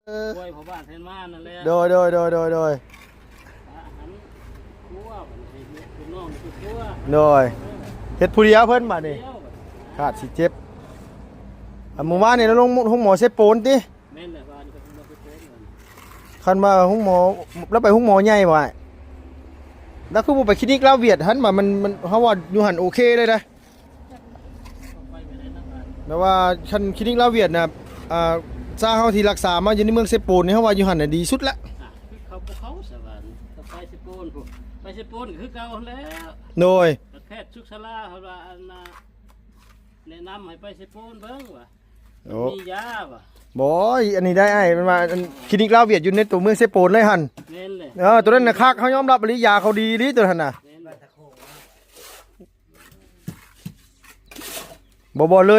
กล้วยพ่อบ้านแทนมานั่นแหละโดยอันครัวให้คุณน้องคือครัวโดยเฮ็ดผู้เดียวเพิ่นบัดนี้เดียว ขาดสิเจ็บหมู่บ้านนี่เราลงห้องหมอเซโปนติ แม่นแหละบ้านก็บ่ไปโกง คันว่าห้องหมอแล้วไปห้องหมอใหญ่บ่แล้วคือบ่ไปคลินิกลาวเวียดหันว่ามันเฮาว่าอยู่หันโอเคเลยนะแม้ว่าคันคลินิกลาวเวียดน่ะซาเฮาที่รักษามาอยู่ในเมืองเซโปนนี่เฮาว่าอยู่หันน่ะดีสุดละคือเขาสวรรค์ไปสิโปนพุ่นไปสิโปนคือเก่าแล้ว โดย แพทย์ชุกชลาเขาว่าอันน่ะแนะนำให้ไปสิโปนเบิ่งว่ามียาว่ะบ่อันนี้ได้อ้ายมันว่าคลินิกลาวเวียดอยู่ในตัวเมืองเซโปนเลยหั่นแม่นเลยตัวนั้นน่ะคักเฮายอมรับอริยาเขาดีลิตัวนั้นน่ะบ่เ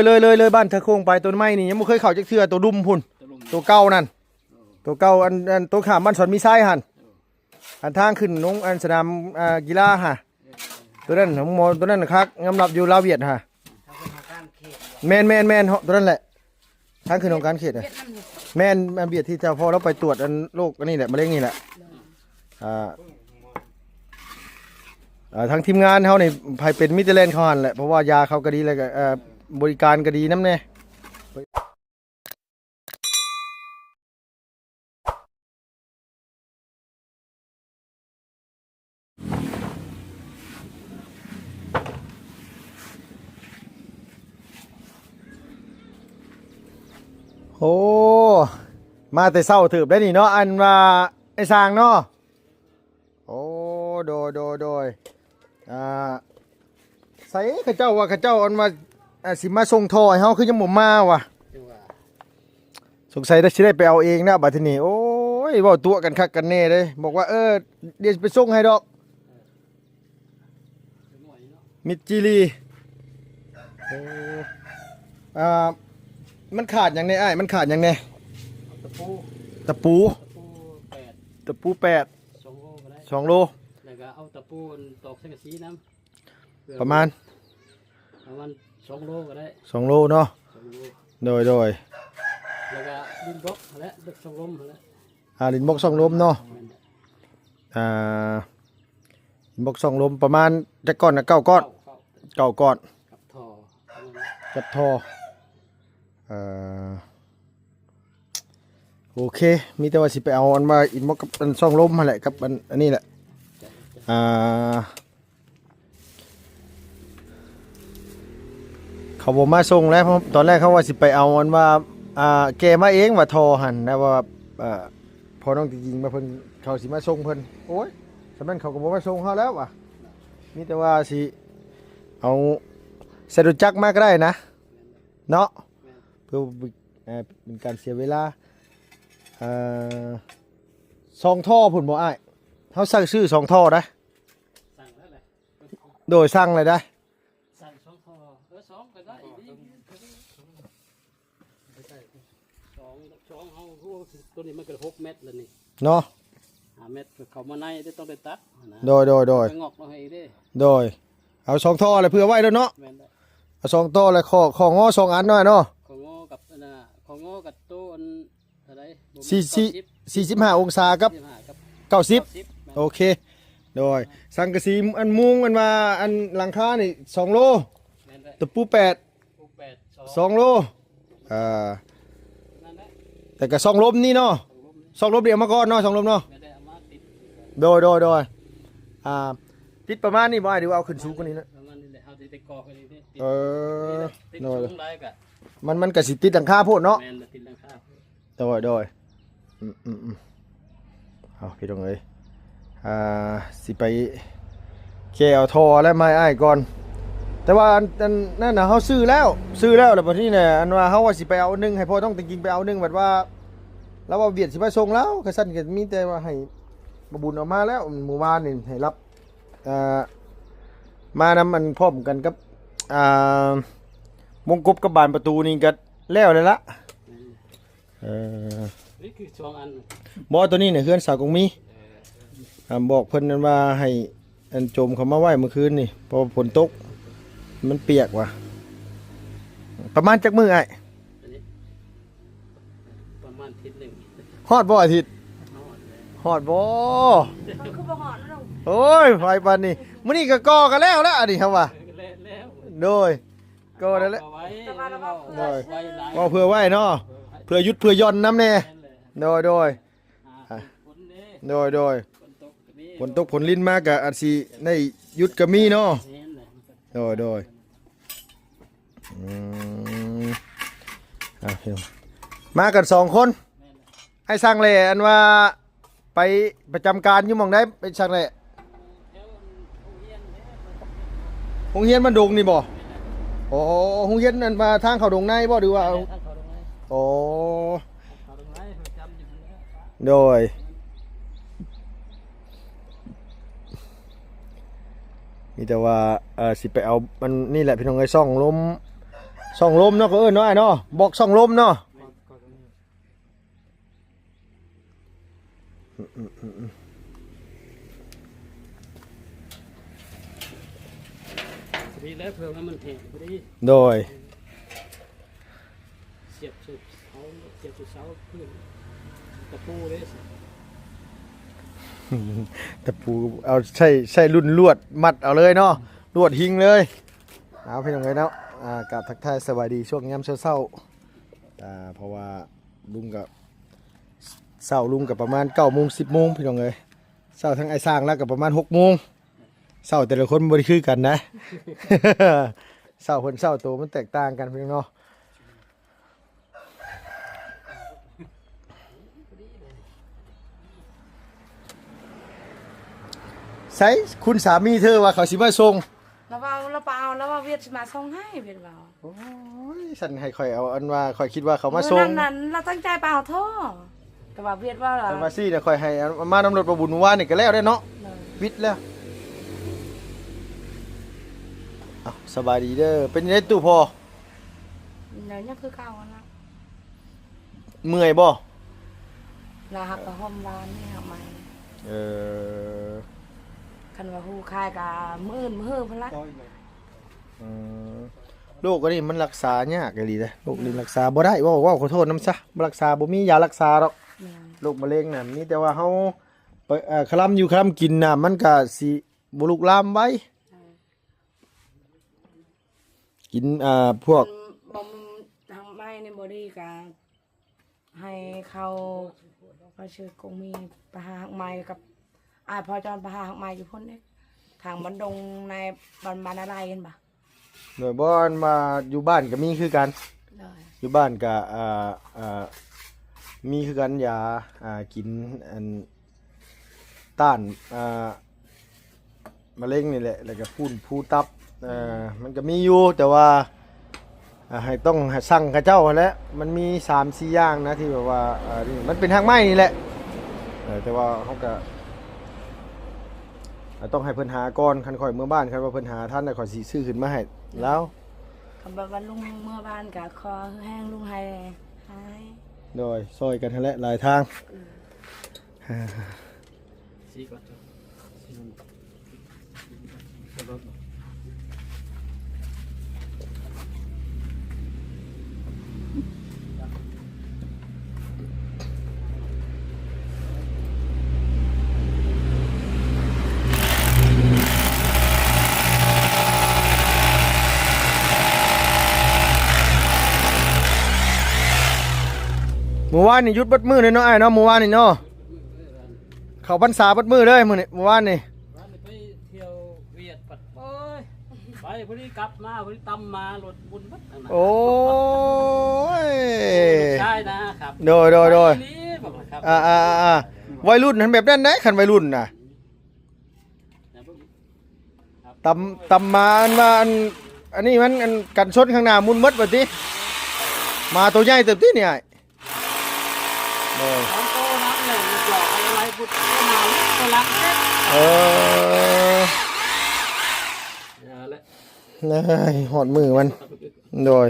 ลยบ้านเธอโค้งไปต้นไม้นี่ยังบ่เคยเข้าจักเทื่อตัวดุมพุ่นตัวเก่านั่นตัวเก่าอันตัวข้ามบ้านสวนมีทรายหั่นอันทางขึ้นลงอันสนามกีฬาฮะตัวนั้นของหมอตัวนั้นคักยอมรับอยู่ลาวเวียดฮะแม่นตัวนั้นแหละทางขึ้นของการเขตแม่นเบียดที่เจ้าพ่อเราไปตรวจอันโรคอันนี้แหละมะเร็งนี่แหละทางทีมงานเขาเนี่ยภายเป็นมิตรเลนเขาหันแหละเพราะว่ายาเขาก็ดีเลยก็บริการก็ดีน้ำเนี่ยโอ้มาแต่เศร้าถือได้นี่เนาะอันว่าไอ้สร้างเนาะโอ้โดยใส่ข้าเจ้าว่าข้าเจ้าอันว่าสิมาส่งท่อให้เฮาคือยังบ่มาว่ะสงสัยได้สิได้ไปเอาเองนะบัดทีนี้โอ้ยเว้าตัวกันคักกันแน่เลยบอกว่าเดี๋ยวไปส่งให้ดอกมิดจิลีมันขาดอย่างไงอ้ายมันขาดอย่างไงตะปู8 2 โลแล้วก็เอาตะปูตอกสังกะสีน้ำประมาณ2 โลก็ได้2 โลเนาะโดยแล้วก็ดินบล็อกและดึก2 ลมแล้วดินบล็อก2 ลมเนาะดินบล็อก2 ลมประมาณจะก้อนนะ9 ก้อน9 ก้อนกับท่อโอเคมีแต่ว่าสิไปเอาอันมาอินบล็อกกับอัน2 ลมมาแหละกับอันนี้แหละเขาบอกมาส่งแล้วตอนแรกเขาว่าสิไปเอาอันว่าแกมาเองว่าทอหันนะว่าพอน้องจริงๆมาเพิ่นเขาสิมาส่งเพิ่นโอ้ยฉะนั้นเขาก็บอกมาส่งเขาแล้วว่ะมีแต่ว่าสิเอาเสดุจักมาก็ได้นะเนาะเพื่อเป็นการเสียเวลา2 ท่อผุนบ่อ้ายเขาสั่งซื้อ2 ท่อได้โดยสั่งเลยได้สั่ง2 ท่อ2ก็ได้2เอาตัวนี้มันก็6 เมตรแล้วนี่เนาะ5 เมตรเขามาในได้ต้องได้ตัดโดยงอกมาให้เด้โดยเอา2 ท่อเลยเพื่อไว้แล้วเนาะเอา2 ท่อเลยของอ2 อันหน่อยเนาะของอกับตู้อันอะไร45 องศากับ90โอเคโดยสังกะสีอันมุงอันว่าอันหลังคานี่2 โลตะปู8 2 โลแต่ก็2 ลมนี่เนาะ2 ลมเดียวมาก่อนเนาะ2 ลมเนาะโดยติดประมาณนี้บ่ได้หรือว่าเอาขึ้นสูงกว่านี้นะประมาณนี้แหละเอาติดกอกันนี่ติดมันก็สิติดหลังคาโพดเนาะแม่นติดหลังคาโดยเอาพี่น้องเอ้ยสิไปแค่เอาท่อแล้วไม้อ้ายก่อนแต่ว่าอันนั่นน่ะเฮาซื้อแล้วแล้วบัดนี้เนี่ยอันว่าเฮาว่าสิไปเอานึงให้พ่อต้องจริงไปเอานึงแบบว่าแล้วว่าเวียดสิมาส่งแล้วก็ซั่นก็มีแต่ว่าให้บ่บุญออกมาแล้วหมู่บ้านนี่ให้รับมานำมันพร้อมกันกับมงกบกับบานประตูนี่ก็แล้วเลยละนี่คือ2 อันบ่ตัวนี้เนี่ยเฮือนสาวกงมีบอกเพิ่นนั้นว่าให้อันโจมเขามาไว้เมื่อคืนนี่เพราะฝนตกมันเปียกว่ะประมาณจักมื้อไอ้ประมาณอาทิตย์หนึ่ง ฮอดบ่อาทิตย์ฮอดบ่ มันคือบ่หอนแล้ว โอ้ยไฟปานนี้มื้อนี้ก็ก่อกันแล้วอันนี้ครับว่า แล้ว โดยก่อได้แล้ว เอาไว้ โดย ไว้หลาย ว่าเพื่อไว้เนาะเพื่อยุดเพื่อย่อนน้ำแน่ แม่นเลย โดยโดย ฝนเด้ โดยโดย ฝนตกก็มี ฝนตกผลลิ้นมากกะอาจสิได้ยุดก็มีเนาะ แม่นเลย โดยโดยอืมเห็นมากัน2 คนให้สร้างแหล่อันว่าไปประจำการอยู่หม่องใดไปสร้างแหล่ เดี๋ยวโรงเรียนเด้ โรงเรียนมันดงนี่บ่โอ้โรงเรียนอันมาทางเข้าดงในบ่หรือว่า ท่านเขาตรงไหน โอ้ เขาตรงไหนประจำอยู่แล้ว โดยมีแต่ว่าสิไปเอามันนี่แหละพี่น้องเอ้ยซ่องลมเนาะก็เอิ้นเนาะไอ้เนาะบอกซ่องลมเนาะ ดีแล้วเพื่อให้มันแห้งพอดี โดย เสียบสุดเขาเสียบสุดเสาขึ้นตะปูเลย ตะปูเอาใช่รุ่นลวดมัดเอาเลยเนาะลวดหิงเลยเอาพี่น้องเอ้ยเนาะกับทักทายสวัสดีช่วงยามเช้าๆเพราะว่าลุงกับเช้าลุงกับประมาณ9 โมง 10 โมงพี่น้องเอ้ยเช้าทั้งไอ้สร้างแล้วกับประมาณ6 โมงเช้าแต่ละคนบ่ได้คือกันนะ เช้าคนเช้าโตมันแตกต่างกันพี่น้องเนาะใช่คุณสามีเธอว่าเขาสิมาส่ง แล้วว่าเราเปล่าแล้วว่าเวียดสิมาส่งให้เวียดเปล่า โอ้ยฉันให้ข่อยเอาอันว่าข่อยคิดว่าเขามาส่ง นั้นเราตั้งใจเปล่าโทษแต่ว่าเวียดว่าเรา แต่มาซี่เนี่ยข่อยให้เอามานำรถประบุญเมื่อวานนี่ก็แล้วได้เนาะวิทย์แล้วอ้าวสบายดีเด้อเป็นยังไงตู่พอ เดี๋ยวนี้คือเก่าแล้ว เมื่อยบ่ เราหักกับห้องร้านนี่หักไหม เออ คันว่าฮู้คายกับมื้ออื่นมื้อพุ่นละ อืมโรคอันนี้มันรักษายากอีหลีเด้อโรคนี้รักษาบ่ได้ว่าขอโทษนำซะบ่รักษาบ่มียารักษาหรอกโรคมะเร็งน่ะมีแต่ว่าเฮาไปคลำอยู่คลำกินน่ะมันก็สิบ่ลุกลามไว้กินพวก บ่ทางไม้ในบอดี้ก็ให้เขาชื่อกงมีปะหาหักไม้กับพอจอนปะหาหักไม้อยู่พุ่นเด้ทางบันดงในบ้านอะไรกันบ่ หน่วยบอนมาอยู่บ้านก็มีคือกัน เลย อยู่บ้านก็มีคือกันยากินอันต้านมะเร็งนี่แหละแล้วก็ผู้ตับมันก็มีอยู่แต่ว่าให้ต้องสั่งกับเจ้าหั่นแหละมันมี3-4อย่างนะที่แบบว่านี่มันเป็นทางไม้นี่แหละแต่ว่าเขาก็ต้องให้เพิ่นหาก่อนคันข่อยเมื่อบ้านคันว่าเพิ่นหาท่านน่ะข่อยสิซื้อขึ้นมาให้แล้ว คำว่าลุงเมื่อบ้านกับคอแห้งลุงให้หาย โดยซอยกันทั้งแหละหลายทาง สีก่อนจ้ะสีนุ่นรถ เมื่อวานนี่หยุดเบัดมือเลยเนาะไอ้เนาะเมื่อวานนี่เนาะเขาพรรษาเบัดมือเลยมื้อนี้เมื่อวานนี่ ร้านนี้ไปเที่ยวเวียดปัดโอ้ยไปพอดีกลับมาพอดีตำมารถบุญบัดนั่นน่ะ โอ้ย ใช่นะครับ โดย นี่บอกว่าครับ วัยรุ่นหันแบบนั้นได้คันวัยรุ่นน่ะ อย่าเพิ่ง ตำมาอันว่าอันนี้มันอันกันชนข้างหน้ามุนมดบัดติมาตัวใหญ่เติบติเนี่ยไอ้โดย ของโตน้ำเลยหลอกอะไรพุทธก็มาตัวรักเด็ด เออ อย่าละ นี่หอดมือมันโดย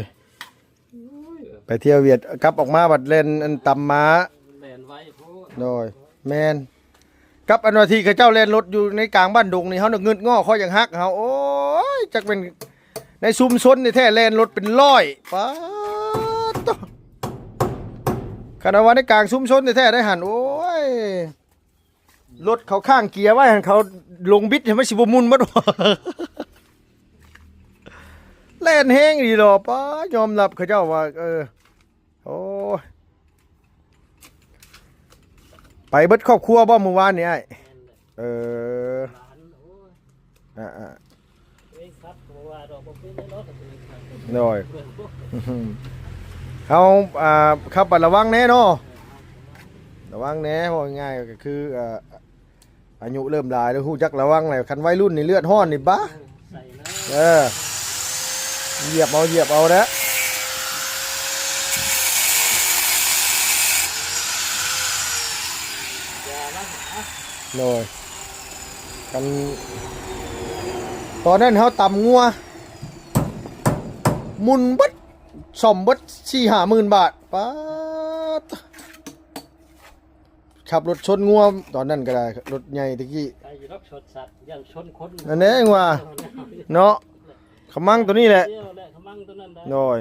ไปเที่ยวเวียดกลับออกมาบัดเล่นอันตำมา แลนไว้พูด โดยแมนกับอันว่าที่เขาเจ้าเล่นรถอยู่ในกลางบ้านดงนี่เขานึกเงินง้อเขาอย่างฮักเขาโอ้ยจักเป็นในซุมซนนี่แท้เล่นรถเป็นร้อยป๊าดโต คณะว่าในกลางซุ้มชนแท้ๆได้หันโอ้ยรถเขาข้างเกียร์ไว้หันเขาลงบิดเห็นมันสิบมุนมัด เล่นแห้งดีหรอป้ายอมรับเขาเจ้าว่าโอ้ยไปเบิดครอบครัวบ่เมื่อวานนี่ไอ้เออ หลานโอ้ย อ่า เอ้ยครับเพราะว่าดอกบ่เป็นได้รถก็เป็นครับ หน่อย เรื่องพวก เขาขับบัดระวังแน่เนาะระวังแน่เพราะง่ายๆก็คืออายุเริ่มหลายแล้วฮู้จักระวังแล้วคันวัยรุ่นนี่เลือดร้อนนี่บ้า ใส่นะ เหยียบเอานะหน่อยกันตอนนั้นเขาตำงัวมุนบัดสมบัด4-5 หมื่นบาทป๊าดขับรถชนงัวตอนนั้นก็ได้รถใหญ่ตะกี้ ไปอยู่รอบชนสัตว์ยันชนคน นั่นเองว่าเนาะขมังตัวนี้แหละ เดียวแหละขมั่งตัวนั้นได้ หน่อย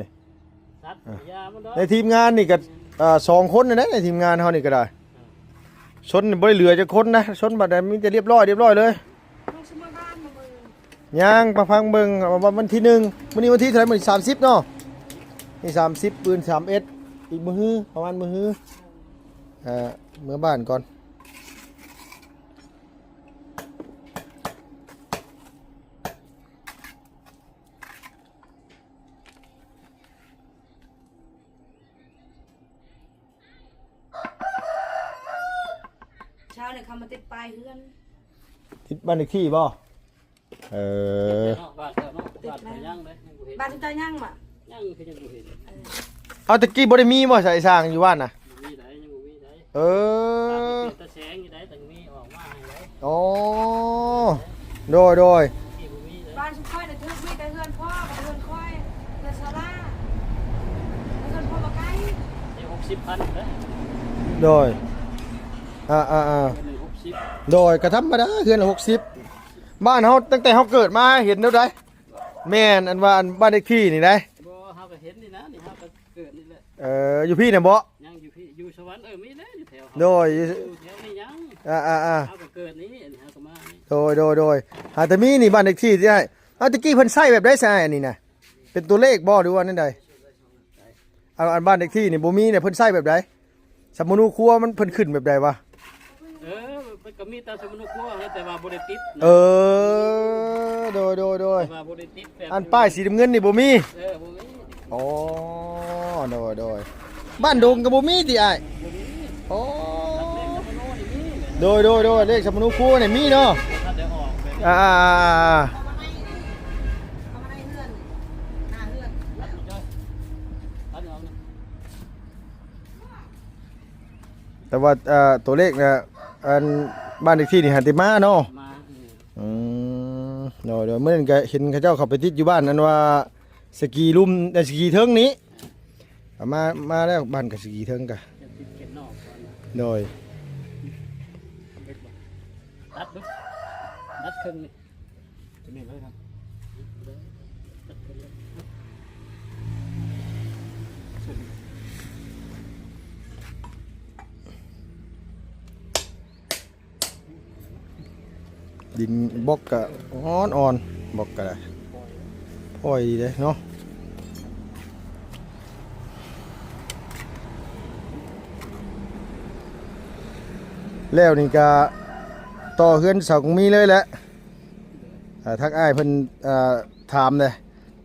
สัตว์ยามันเนาะ ในทีมงานนี่ก็2 คนนะในทีมงานเขานี่ก็ได้ชนบ่ได้เหลือจะคนนะชนบัดนั้นมีแต่เรียบร้อยเลย ต้องสมาบ้านมาเบิ่ง ย่างประพังเบิ่งวันที่1มื้อนี้วันที่เท่าไหร่มื้อนี้30เนาะนี่30ปืน31อีกมื้อฮื้อประมาณมื้อฮื้อเมื่อบ้านก่อน เช้าเนี่ยเขามาติดปลายเฮือน ทิศบ้านเลขที่บ่เออ เนาะบ้านเนาะบ้านยังเลยยังบ่เห็น บ้านที่เจ้าย่างมา ยังคือยังบ่เห็น เอาตะกี้บ่ได้มีบ่ใส่สร้างอยู่บ้านน่ะ มีได้ยังบ่มีได้ เอ ตา อ เป็นตาแสงอยู่ได้แต่มีออกมาให้ได้ อ๋อโดย ที่บ่มีได้ บ้านสุค่อยแต่ะทึกมีแต่เฮือนพ่อกับเฮือนค่อยเฮือนซาร่าเฮือนพ่อมาไกล ได้60,000เด้อ โดยอ่า เป็น60 โดยกระทำมาได้เฮือนละ60บ้านเฮาตั้งแต่เฮาเกิดมาเห็นแล้วได้แม่นอันว่าอันบ้านเลขที่นี่ได้ บ่เฮาก็เห็นนี่นะนี่เฮาก็เกิดนี่แหละ อยู่พี่น่ะบ่ ยังอยู่พี่อยู่สวรรค์มีแล้วอยู่แถว โดย อยู่แถวนี้ยัง อ่า เฮาก็เกิดนี่อันนี้เฮาก็มานี่ โดยหาแต่มีนี่บ้านเลขที่ที่ได้เอาตะกี้เพิ่นใส่แบบได้ใส่อันนี้น่ะเป็นตัวเลขบ่หรือว่านั่นใดเอาอันบ้านเลขที่นี่บ่มีเนี่ยเพิ่นใส่แบบใดสมุนูครัวมันเพิ่นขึ้นแบบใดวะ มันก็มีตาสมุนครัวแต่ว่าบ่ได้ติด โดย แต่ว่าบ่ได้ติดแบบ อันป้ายสีน้ำเงินนี่บ่มี บ่มี อ๋อโดยบ้านดงก็บ่มีติอ้าย บ่มี อ๋อ เลขสมุนนี่มี โดยเลขสมุนูครัวนี่มีเนาะ ถ้าได้ออกแบบนี้ อ่า เอามาให้เฮือนหน้าเฮือน ตัดจ้อยตัดเอานะ แต่ว่าตัวเลขน่ะอันบ้านเลขที่นี่หันติมาเนาะ มา เดี๋ยวเมื่อนั้นก็เห็นเขาเจ้าเขาไปติดอยู่บ้านนั้นว่าสกีลุ่มสกีเทิงนี้มาแล้วบ้านกับสกีเทิงกะ จะติดเก็บนอกก่อนนะ โดย ตัดดูตัดครึ่งนี่จะมีเลยครับตัดครึ่งเลย ดินบล็อกกะอ่อนบล็อกกะได้พอยดีเลยเนาะแล้วนี่ก็ต่อเฮือนเสาของมีเลยแหละทักอ้ายเพิ่นถามเลย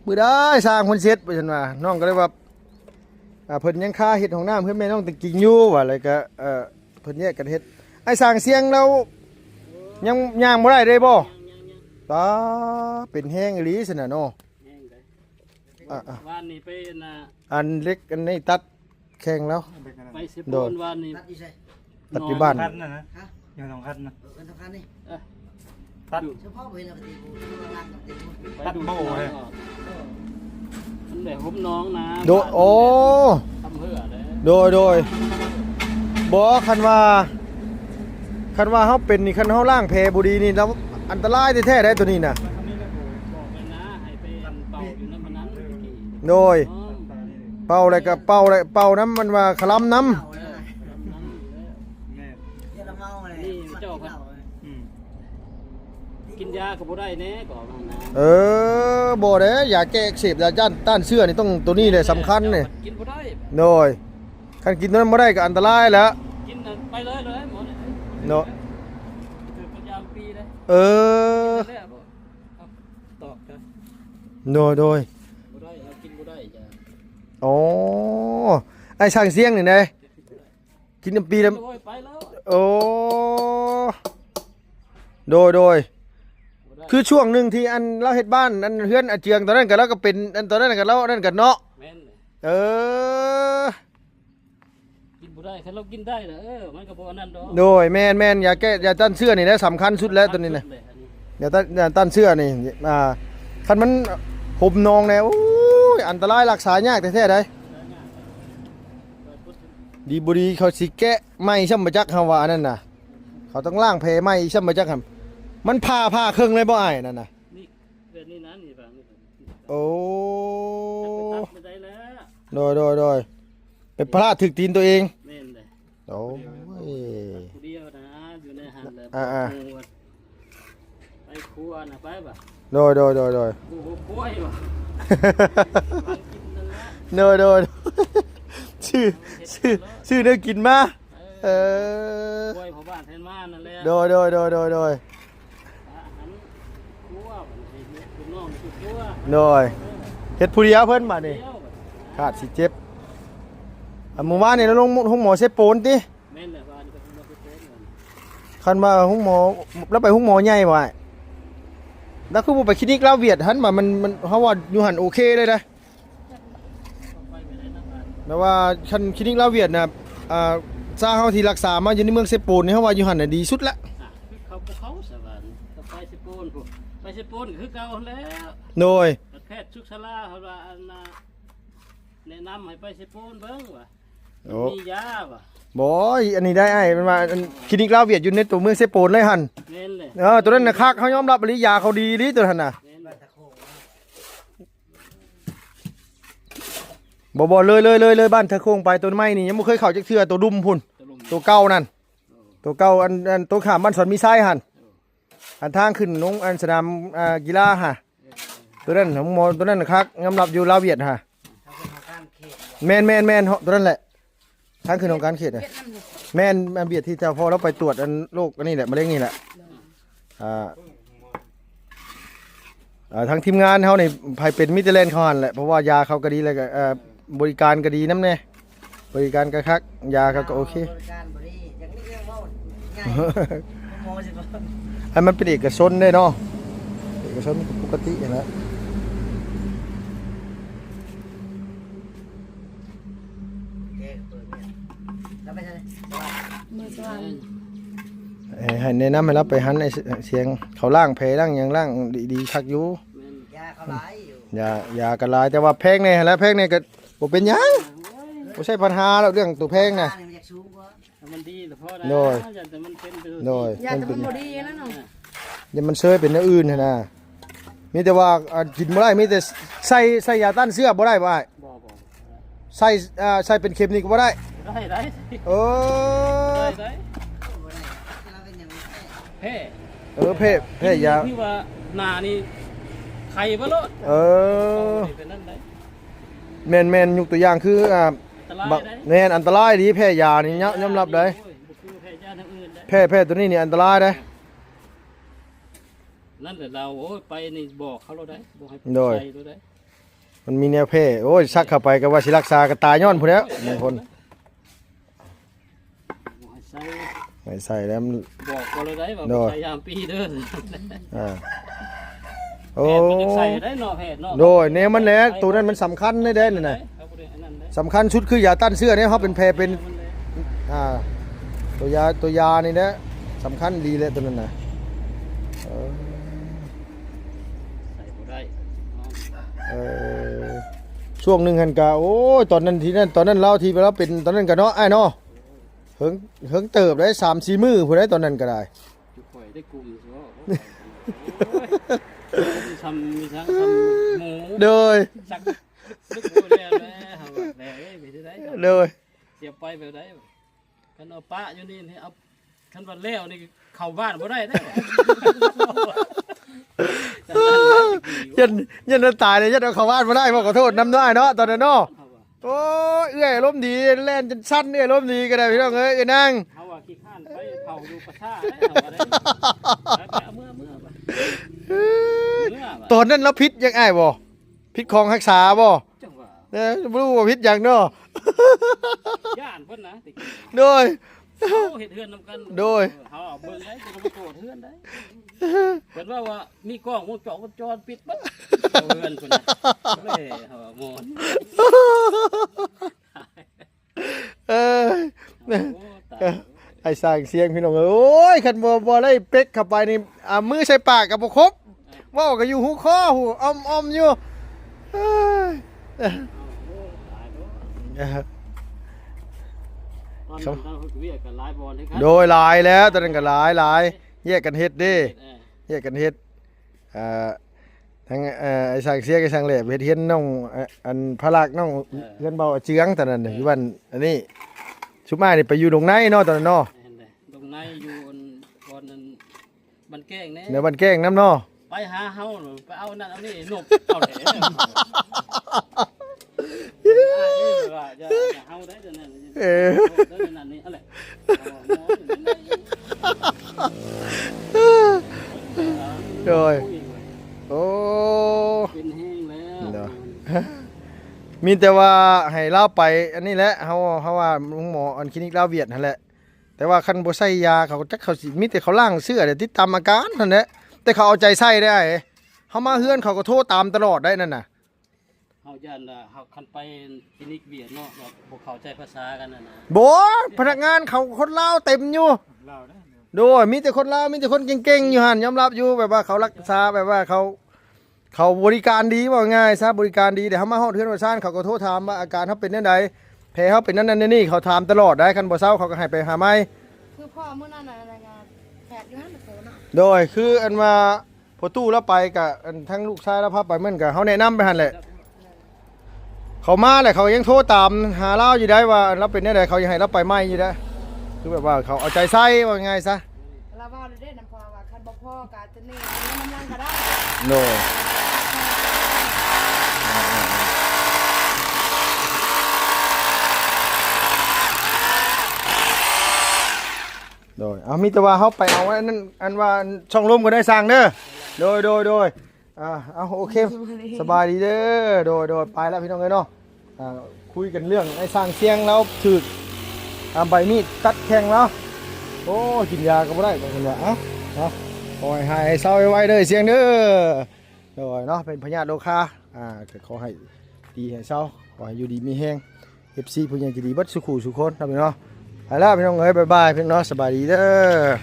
มื้อได้สร้างเพิ่นเสร็จว่าซั่นว่าน้องก็เลยว่าเพิ่นยังค่าเฮ็ดของน้ำเพิ่นแม่น้องตะกิงอยู่ว่าอะไรก็เพิ่นแยกกันเฮ็ดไอ้สร้างเสียงเรายังย่างบ่ได้เลยบ่ ยัง ตาเป็นแห้งอีหลีซั่นน่ะเนาะ แห้งเลย อ่ะ วันนี้ไปนะ อันเล็กอันนี้ตัดแข็งแล้ว ไปสิบคนวันนี้ ตัดอยู่ใส่ ตัดที่บ้าน คันนะนะ ฮะ อยู่สองคันนะ กันสำคัญนี่ ตัด เฉพาะเวลาปฏิบูรณ์งานปฏิบูรณ์ ไปดูเลยมันแบบหุบน้องนะ โดโอ้ ทำเพื่อเลย โดยบ่คันว่าเฮาเป็นนี่คันเฮาล่างแพบ่ดีนี่แล้วอันตรายแท้ๆได้ตัวนี้น่ะ บอกไปนะให้ไปเป่าอยู่ในมันนั้น โดยเป่าอะไรก็เป่าน้ำมันว่าคลำน้ำ ละเมาเลย นี่เจ้าครับกินยาก็บ่ได้แน่ก่อนนะ บ่เด้ยาแก้อักเสบยาต้านเชื้อนี่ต้องตัวนี้เลยสำคัญนี่ กินบ่ได้ โดยคันกินตัวนั้นบ่ได้ก็อันตรายแล้ว กินไปเลยหมด เนาะ ถือปัญญาปีเลย แล้วตอกกัน โดย บ่ได้เอากินบ่ได้จ้ะ อ๋อไอ้ช่างเสียงนี่ไงกินน้ำปีแล้ว โอ้ยไปแล้ว โอ้โดยคือช่วงหนึ่งที่อันเราเฮ็ดบ้านอันเฮือนอาเจียงตอนนั้นก็เราก็เป็นอันตอนนั้นก็เรานั่นกันเนาะ แม่นเลย เออ กินบ่ได้คันเรากินได้น่ะมันก็บ่อันนั้นดอก โดยแม่นยาแก้ยาต้านเชื้อนี่นะสำคัญสุดแล้วตัวนี้นะยาต้านเชื้อนี่คันมันห่มนองแนวอันตรายรักษายากแท้ๆได้ดีบุรีเขาสิแกะไม้ช่ำมาจักเฮาว่านั่นน่ะเขาต้องล้างแผลไม้ช่ำมาจักหั่นมันผ่าเครื่องเลยบ่อ้ายนั่นน่ะ นี่แบบนี้นะนี่บางนี่ โอ้ ตัดไม่ได้แล้ว โดยไปพลาดถึกตีนตัวเอง แม่นเลย โอ้ย ผู้เดียวนะอยู่ในหันเลย ไปครัวนะไปบ่ โดย กูป่วยบ่กินนั่นแหละ โดยชื่อเด้อกินมาเออ ป่วยพ่อบ้านแทนมานั่นแหละ โดย อาหารครัวคุณน้องคือครัว โดยเฮ็ดผู้เดียวเพิ่นบัดนี้ เดียว ขาดสิเจ็บเมื่อวานนี่เราลงห้องหมอเซโปนติ แม่นเลยบ้านก็มาไปเป็นกัน คันมาห้องหมอแล้วไปห้องหมอใหญ่บ่อ้ายแล้วคือบ่ไปคลินิกลาวเวียดหันมามันเฮาว่าอยู่หันโอเคเลยนะ ไปไม่ได้นะบ้าน แม้ว่าคันคลินิกลาวเวียดน่ะซาเฮาที่รักษามาอยู่ในเมืองเซโปนนี่เฮาว่าอยู่หันน่ะดีสุดละ คือเขาสวรรค์ก็ไปสิโปนพวกไปสิโปนคือเก่าแล้ว โดย แพทย์ชุกชลาเขาว่าอันน่ะแนะนำให้ไปสิโปนเบิ่งว่า โอ้ มียาว่ะ บ่อันนี้ได้อ้ายมันว่าคลินิกลาวเวียดอยู่ในตัวเมืองเซโปนเลยหั่น แม่นเลย ตัวนั้นน่ะคักเขายอมรับอริยาเขาดีดิตัวนั้นน่ะ แม่นเลย บ่เลยบ้านเธอโค้งไปต้นไม้นี่ยังบ่เคยเข้าจักเทื่อตัวดุมพุ่น ตะลุม ตัวเก่านั่นตัวเก่าอันตัวข้ามบ้านสวนมีทรายหั่นอันทางขึ้นลงอันสนามกีฬาฮะตัวนั้นของหมอตัวนั้นน่ะคักยอมรับอยู่ลาวเวียดฮะแม่นตัวนั้นแหละทางขึ้นของการเขตน่ะแม่นเวียดที่เจ้าพ่อเราไปตรวจอันโรคอันนี้แหละมะเร็งนี่แหละทางทีมงานเขานี่ภายเป็นมิตรแลนด์เขาหันแหละเพราะว่ายาเขาก็ดีเลยก็บริการก็ดีน้ำแน่บริการก็คักยาเขาก็โอเค บริการบริอย่างนี้เรื่องว่าง่ายโมสิบ่ ให้มันเป็นเอกชนได้เนาะเอกชนมันก็ปกติอย่างนั้น แกเปิดเนี่ยแล้วไปใช่ไหม มือสว่าง ให้แนะนำให้เราไปหันไอ้เสียงเขาล่างแผลล่างอย่างล่างดีๆคักอยู่ แม่น ยาเขาหลายอยู่ ยากระลายแต่ว่าแพงแน่แล้วแพงแน่ก็บ่เป็นหยังบ่ใช่ปัญหาแล้วเรื่องตัวแพงน่ะ ยาเนี่ยมันอยากสูงกว่า ถ้ามันดีแต่พอได้ โดย แต่มันเป็นไป โดย ยาแต่มันบ่ดีนั่นน่ะ เดี๋ยวมันเซยเป็นอย่างอื่นหั่นน่ะมีแต่ว่ากินบ่ได้มีแต่ใส่ยาต้านเชื้อบ่ได้บ่อ้าย บ่ ใส่เป็นเข็มนี่ก็บ่ได้ ได้ เออ ได้ บ่ได้เราเป็นอย่างนี้ แพ้ แพ้ยา ที่ว่าหน้านี่ไข่บ่ลด เออ เป็นนั่นได้ แม่นยกตัวอย่างคือ อันตราย บัก ได้ แม่นอันตรายดีแพ้ยานี่ยอมรับได้ โอ้ยบ่คือแพ้ยาทางอื่นได้ แพ้ตัวนี้นี่อันตรายได้ นั่นแต่เราโอ้ยไปนี่บอกเขาเราได้บอกให้ โดย ใส่เราได้ มันมีแนวแพ้โอ้ยซักเข้าไปก็ว่าสิรักษาก็ตายย้อนพุ่นแล้วบางคน บอกให้ใส่ ไม่ใส่แล้วมัน บอกเขาเราได้ว่า โดย พยายามปีเด้อ อ่า แพ โอ้ ทย์มันจะใส่ได้เนาะแพทย์เนาะ โดยแนวมันแหละตัวนั้นมันสำคัญได้เด้นั่นน่ะ เขาบ่ได้อันนั้นได้ สำคัญชุดคือยาต้านเชื้อเนี่ยเขาเป็นแพ้เป็น มันเลย ตัวยานี่นะสำคัญดีเลยตัวนั้นน่ะเออ ใส่บ่ได้ เออช่วงหนึงหันกะโอ้ยตอนนั้นเราที่เราเป็นตอนนั้นก็เนาะอ้ายเนาะเฮิงเติบได้3-4 มื้อพุ่นได้ตอนนั้นก็ได้ จุกข่อยได้กลุ่มสิว่ามีทั้งทำหมู โดย สักลึกบ่แล้วแหละเฮาว่าแหละเอ้ยไปที่ไหน โดย เสียบไปแบบใดกันเอาปะอยู่นี่ให้เอา คันว่าแล้วนี่เข้าบ้านบ่ได้เด้ ยันยันตายเลยยันเอาเข้าบ้านมาได้บ่ขอโทษนำได้เนาะตอนนั้นเนาะโอ้ยเอื้อยอารมณ์ดีแล่นจนสั้นเอื้อยอารมณ์ดีก็ได้พี่น้องเอ้ยเอ้ยนาง เฮาว่าขี้ข้านไปเผาอยู่ประชาได้เฮาว่าได้ไปเอาเมื่อไป ตอนนั้นเราพิษยังไงบ่พิษของรักษาบ่ จังว่า เนี่ยบ่รู้ว่าพิษหยังเนาะ ย่านเพิ่นนะติ โดย เฮาเฮ็ดเฮือนนำกัน โดย เฮาเอาเบิ่งได้จะบ่โกรธเฮือนได้เพิ่นว่ามีกล้องวงจรปิดเบิดเอาเฮือนเพิ่นน่ะเฮ้ยเฮาโมน เอ้ย โอ้ตาย ไอ้สร้างเสียงพี่น้องเอ้ยโอ้ยคันบ่ได้เป๊กเข้าไปนี่มือใส่ปากก็บ่ครบเว้าก็อยู่หูคอหูอ้อมอยู่เอ้ย โอ้ตายเด้อตอนนั้นเราเวียกกันหลายบอลให้กัน โดยหลายแล้วตอนนั้นก็หลายแยกกันเฮ็ดเด้แยกกันเฮ็ดทั้งไอ้สร้างเสียงไอ้สร้างแหลบเฮ็ดเฮียนน้องอันพระลักษณ์น้องเฮือนเบาเจืองตอนนั้นน่ะอยู่บ้านอันนี้ชุบมานี่ไปอยู่ดงในเนาะตอนนั้นเนาะ ตรงในอยู่บอนนั้นมันแกล้งแน่ เดี๋ยวมันแกล้งน้ำเนาะ ไปหาเฮาไปเอานั่นเอานี่หนบเอาแหน่ว่าจะเฮาได้เดี๋ยวนั้นได้นั่นนี่อะไร โดยโอ้ เป็นแห้งแล้ว มีแต่ว่าให้เล่าไปอันนี้แหละเฮาว่าลุงหมออันคลินิกลาวเวียดนั่นแหละแต่ว่าคันบ่ใส่ยาเขาจักเขาสิมีแต่เขาล้างเสื้อเดี๋ยวติดตามอาการนั่นแหละแต่เขาเอาใจใส่ได้เฮามาเฮือนเขาก็โทรตามตลอดได้นั่นน่ะ เฮาย่านเฮาคันไปคลินิกเวียดเนาะบ่เข้าใจภาษากันน่ะนะ บ่พนักงานเขาคนลาวเต็มอยู่ ลาวนะ โดยมีแต่คนลาวมีแต่คนเก่งๆอยู่หั่นยอมรับอยู่แบบว่าเขารักษาแบบว่าเขาบริการดีว่าง่ายซะบริการดีเดี๋ยวเฮามาฮอดเฮือนว่าซ่านเขาก็โทรถามว่าอาการเฮาเป็นจังไดแผลเฮาเป็นนั่นนี่เขาถามตลอดได้คันบ่เซาเขาก็ให้ไปหาใหม่ คือพ่อมื้อนั้นน่ะรายงานแพทย์อยู่หั่นน่ะโตเนาะ โดยคืออันมาพอตู้แล้วไปกับอันทั้งลูกชายแล้วพาไปเหมือนกับเขาแนะนำไปหันแหละเขามาแหละเขายังโทรตามหาเล่าอยู่ได้ว่าเราเป็นได้ไดเขายังให้เราไปไม่อยู่ได้คือแบบว่าเขาเอาใจใส่ว่าไงซะ เราเว้าได้นำพ่อว่าคันบ่พ่อก็จะนี่น้ำยังก็ได้ โดยโดยเอามีแต่ว่าเขาไปเอาอันนั้นอันว่าช่องลมก็ได้สั่งเด้อโดยเอาโอเคสบายดีเด้อโดยไปแล้วพี่น้องเอ้ยเนาะคุยกันเรื่องไอ้สร้างเสียงแล้วถึกใบมีดตัดแข้งแล้วโอ้กินยาก็บ่ได้บอกกันว่าเอาขอให้หายเศร้าไว้เด้อเสียงเด้อโดยเนาะเป็นพญาโลคาก็ขอให้ดีให้เศร้าขอให้อยู่ดีมีแฮง FC ผู้ใหญ่ใจดีเบัดสุขุสุคนครับพี่น้องไปแล้วพี่น้องเอ้ยบ๊ายบายพี่น้องสบายดีเด้อ